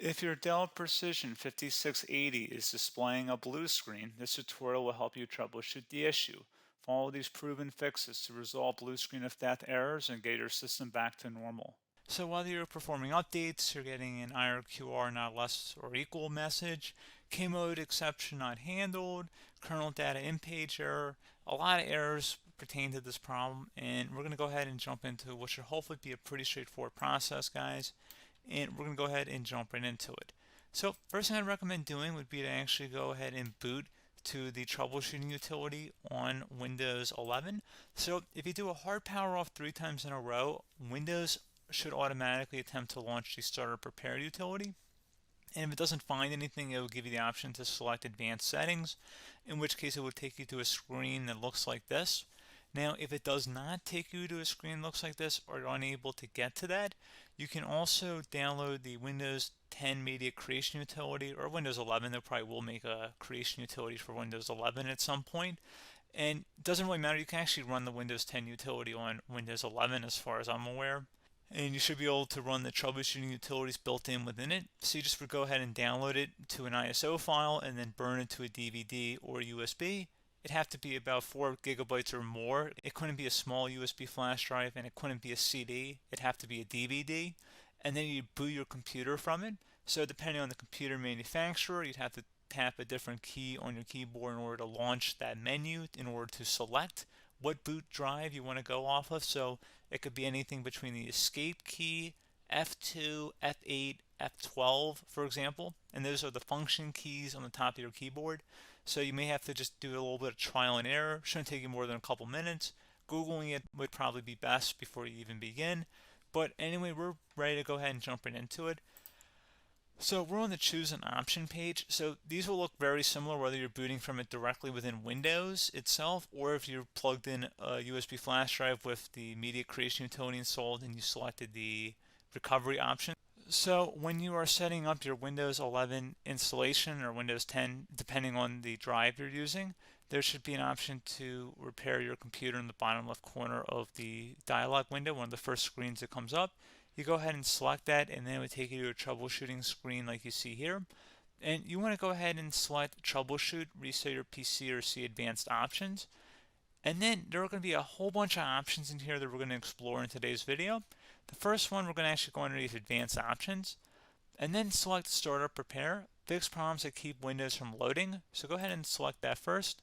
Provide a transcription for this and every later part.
If your Dell Precision 5680 is displaying a blue screen, this tutorial will help you troubleshoot the issue. Follow these proven fixes to resolve blue screen of death errors and get your system back to normal. So while you're performing updates, you're getting an IRQR not less or equal message, K-mode exception not handled, kernel data in page error, a lot of errors pertain to this problem, and we're going to go ahead and jump into what should hopefully be a pretty straightforward process, guys. And we're going to go ahead and jump right into it. So first thing I'd recommend doing would be to actually go ahead and boot to the troubleshooting utility on Windows 11. So if you do a hard power off 3 times in a row, Windows should automatically attempt to launch the starter prepare utility. And if it doesn't find anything, it will give you the option to select advanced settings, in which case it would take you to a screen that looks like this. Now, if it does not take you to a screen that looks like this, or you're unable to get to that, you can also download the Windows 10 Media Creation Utility, or Windows 11. They probably will make a creation utility for Windows 11 at some point. And it doesn't really matter. You can actually run the Windows 10 utility on Windows 11 as far as I'm aware. And you should be able to run the troubleshooting utilities built in within it. So you just would go ahead and download it to an ISO file and then burn it to a DVD or USB. It'd have to be about 4 gigabytes or more. It couldn't be a small USB flash drive, and it couldn't be a CD. It'd have to be a DVD. And then you'd boot your computer from it. So depending on the computer manufacturer, you'd have to tap a different key on your keyboard in order to launch that menu, in order to select what boot drive you want to go off of. So it could be anything between the escape key, F2, F8, F12, for example, and those are the function keys on the top of your keyboard. So you may have to just do a little bit of trial and error. Shouldn't take you more than a couple minutes. Googling it would probably be best before you even begin. But anyway, we're ready to go ahead and jump right into it. So we're on the choose an option page. So these will look very similar whether you're booting from it directly within Windows itself, or if you're plugged in a USB flash drive with the media creation utility installed and you selected the recovery option. So when you are setting up your Windows 11 installation or Windows 10, depending on the drive you're using, there should be an option to repair your computer in the bottom left corner of the dialog window, one of the first screens that comes up. You go ahead and select that, and then it would take you to a troubleshooting screen like you see here. And you want to go ahead and select troubleshoot, reset your PC, or see advanced options. And then there are going to be a whole bunch of options in here that we're going to explore in today's video. The first one, we're going to actually go underneath advanced options and then select startup prepare, fix problems that keep Windows from loading. So go ahead and select that first.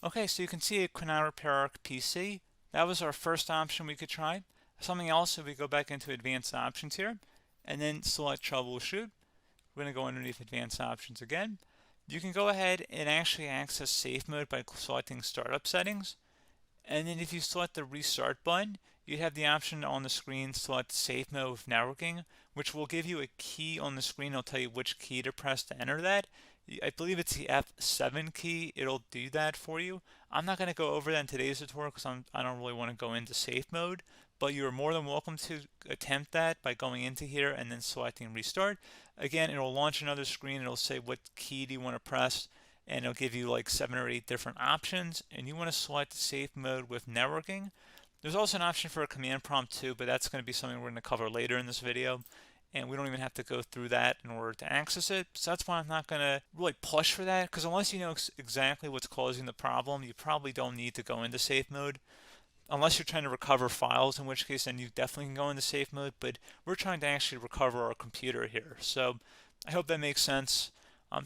Okay, so you can see it could not repair our PC. That was our first option we could try. Something else, if we go back into advanced options here and then select troubleshoot, we're going to go underneath advanced options again. You can go ahead and actually access safe mode by selecting startup settings. And then if you select the restart button, you have the option on the screen select safe mode with networking, which will give you a key on the screen. It'll tell you which key to press to enter that. I believe it's the F7 key. It'll do that for you. I'm not going to go over that in today's tutorial because I don't really want to go into safe mode, but you're more than welcome to attempt that by going into here and then selecting restart. Again, it'll launch another screen. It'll say what key do you want to press, and it'll give you like 7 or 8 different options, and you want to select safe mode with networking. There's also an option for a command prompt too, but that's going to be something we're going to cover later in this video, and we don't even have to go through that in order to access it. So that's why I'm not going to really push for that, because unless you know exactly what's causing the problem, you probably don't need to go into safe mode. Unless you're trying to recover files, in which case then you definitely can go into safe mode, but we're trying to actually recover our computer here. So I hope that makes sense.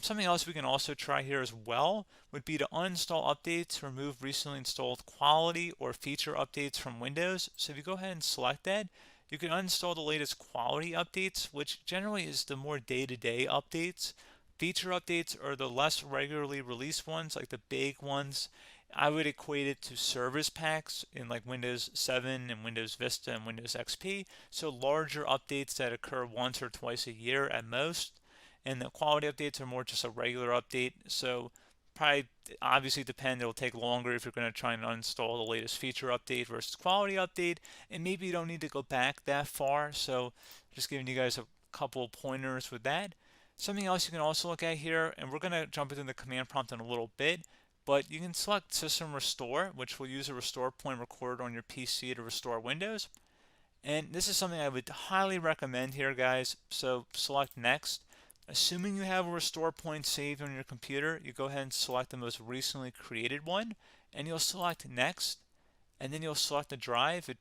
Something else we can also try here as well would be to uninstall updates, remove recently installed quality or feature updates from Windows. So if you go ahead and select that, you can uninstall the latest quality updates, which generally is the more day-to-day updates. Feature updates are the less regularly released ones, like the big ones. I would equate it to service packs in like Windows 7 and Windows Vista and Windows XP. So larger updates that occur once or twice a year at most. And the quality updates are more just a regular update. So probably obviously depend. It'll take longer if you're going to try and uninstall the latest feature update versus quality update, and maybe you don't need to go back that far. So just giving you guys a couple of pointers with that. Something else you can also look at here, and we're going to jump into the command prompt in a little bit, but you can select System Restore, which will use a restore point recorded on your PC to restore Windows. And this is something I would highly recommend here, guys. So select Next. Assuming you have a restore point saved on your computer, you go ahead and select the most recently created one, and you'll select Next, and then you'll select the drive. You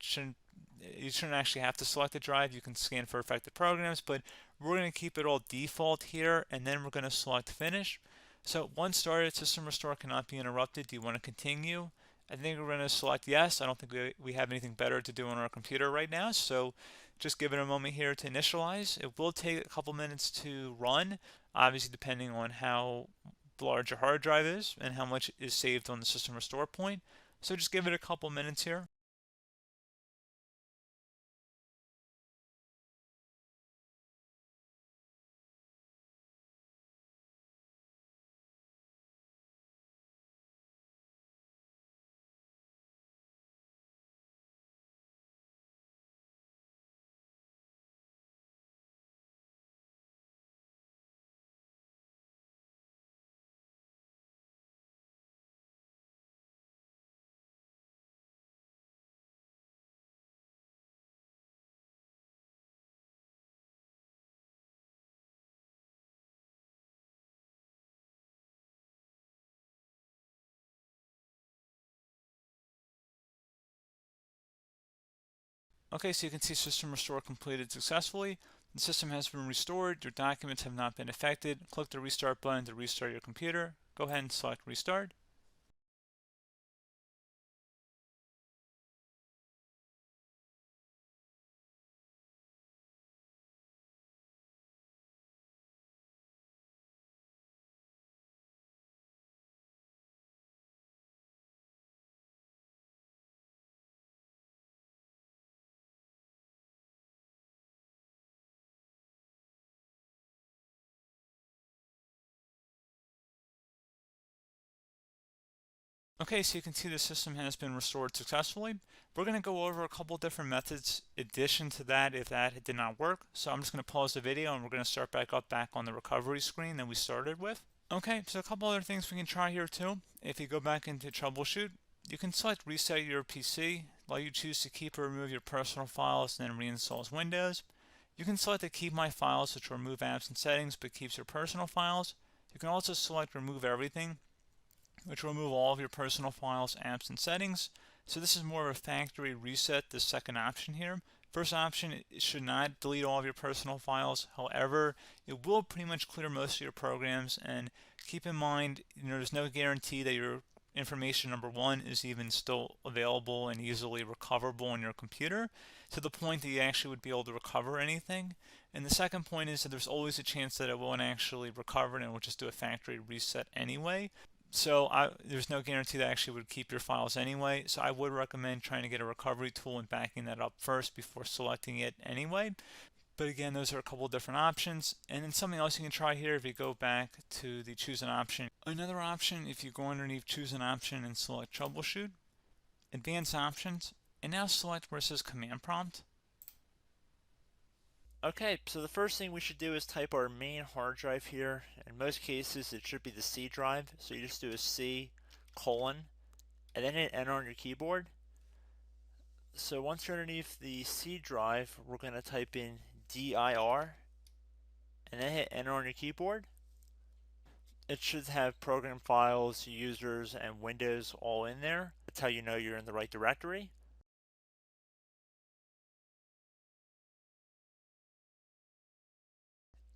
shouldn't actually have to select the drive. You can scan for affected programs, but we're going to keep it all default here, and then we're going to select Finish. So once started, System Restore cannot be interrupted. Do you want to continue? I think we're going to select yes. I don't think we have anything better to do on our computer right now, so just give it a moment here to initialize. It will take a couple minutes to run, obviously depending on how large your hard drive is and how much is saved on the System Restore point. So just give it a couple minutes here. Okay, so you can see System Restore completed successfully. The system has been restored. Your documents have not been affected. Click the Restart button to restart your computer. Go ahead and select Restart. Okay, so you can see the system has been restored successfully. We're going to go over a couple different methods in addition to that if that did not work. So I'm just going to pause the video and we're going to start back up on the recovery screen that we started with. Okay, so a couple other things we can try here too. If you go back into troubleshoot, you can select reset your PC, while you choose to keep or remove your personal files and then reinstalls Windows. You can select to keep my files, which will remove apps and settings but keeps your personal files. You can also select remove everything, which will remove all of your personal files, apps, and settings. So this is more of a factory reset, the second option here. First option, it should not delete all of your personal files. However, it will pretty much clear most of your programs. And keep in mind, there's no guarantee that your information, number one, is even still available and easily recoverable on your computer to the point that you actually would be able to recover anything. And the second point is that there's always a chance that it won't actually recover and it will just do a factory reset anyway. So there's no guarantee that actually would keep your files anyway. So I would recommend trying to get a recovery tool and backing that up first before selecting it anyway. But again, those are a couple different options. And then something else you can try here, if you go back to the choose an option. Another option, if you go underneath choose an option and select troubleshoot, advanced options, and now select where it says command prompt. Okay, so the first thing we should do is type our main hard drive here. In most cases, it should be the C drive. So you just do a C colon and then hit enter on your keyboard. So once you're underneath the C drive, we're going to type in dir and then hit enter on your keyboard. It should have program files, users, and Windows all in there. That's how you know you're in the right directory.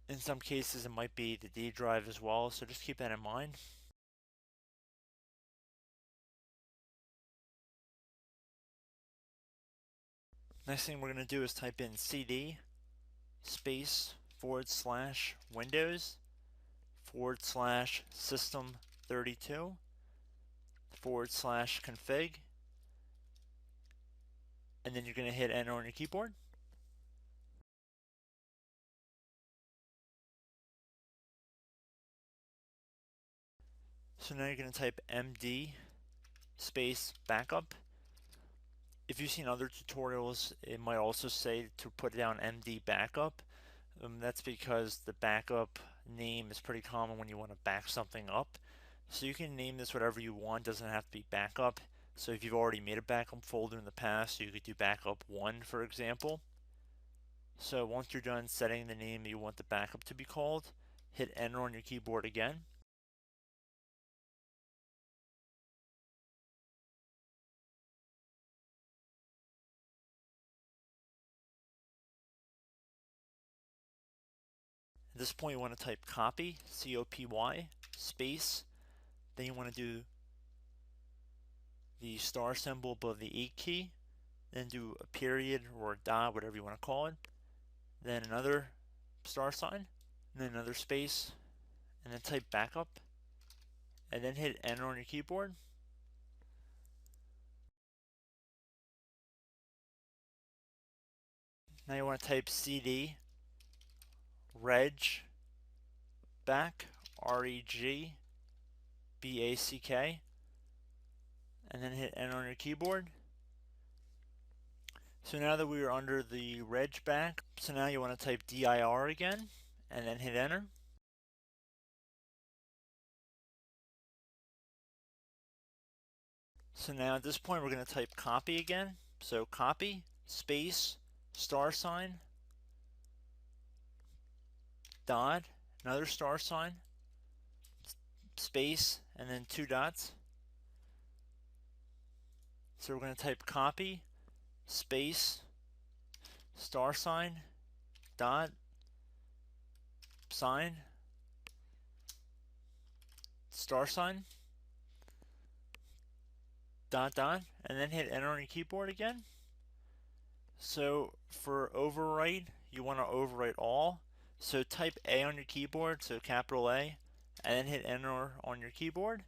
In some cases, it might be the D drive as well, so just keep that in mind. Next thing we're going to do is type in cd space / Windows / system 32 / config, and then you're going to hit enter on your keyboard. So So now you're going to type MD space backup. If you've seen other tutorials, it might also say to put down MD backup. That's because the backup name is pretty common when you want to back something up. So you can name this whatever you want, doesn't have to be backup. So if you've already made a backup folder in the past, you could do backup 1, for example. So once you're done setting the name you want the backup to be called, hit enter on your keyboard again. At this point you want to type copy, C-O-P-Y, space, then you want to do the star symbol above the 8 key, then do a period or a dot, whatever you want to call it, then another star sign, and then another space, and then type backup, and then hit enter on your keyboard. Now you want to type CD reg back, R-E-G-B-A-C-K, and then hit enter on your keyboard. So now that we are under the reg back, so now you want to type dir again, and then hit enter. So now at this point we're going to type copy again. So copy, space, star sign, dot, another star sign, space, and then 2 dots. So we're going to type copy, space, star sign, dot, sign, star sign, dot, dot, and then hit enter on your keyboard again. So for overwrite, you want to overwrite all. So type A on your keyboard, so capital A, and then hit enter on your keyboard.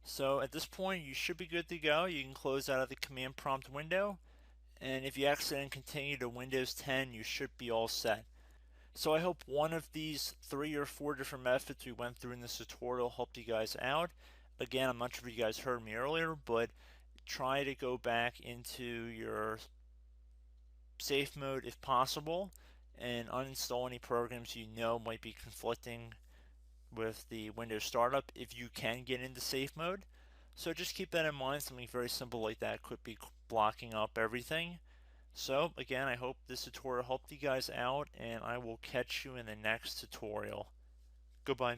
So at this point you should be good to go. You can close out of the command prompt window, and if you accidentally continue to Windows 10 you should be all set. So I hope one of these 3 or 4 different methods we went through in this tutorial helped you guys out. Again, I'm not sure if you guys heard me earlier, but try to go back into your safe mode if possible and uninstall any programs you know might be conflicting with the Windows startup if you can get into safe mode. So just keep that in mind. Something very simple like that could be blocking up everything. So again, I hope this tutorial helped you guys out, and I will catch you in the next tutorial. Goodbye.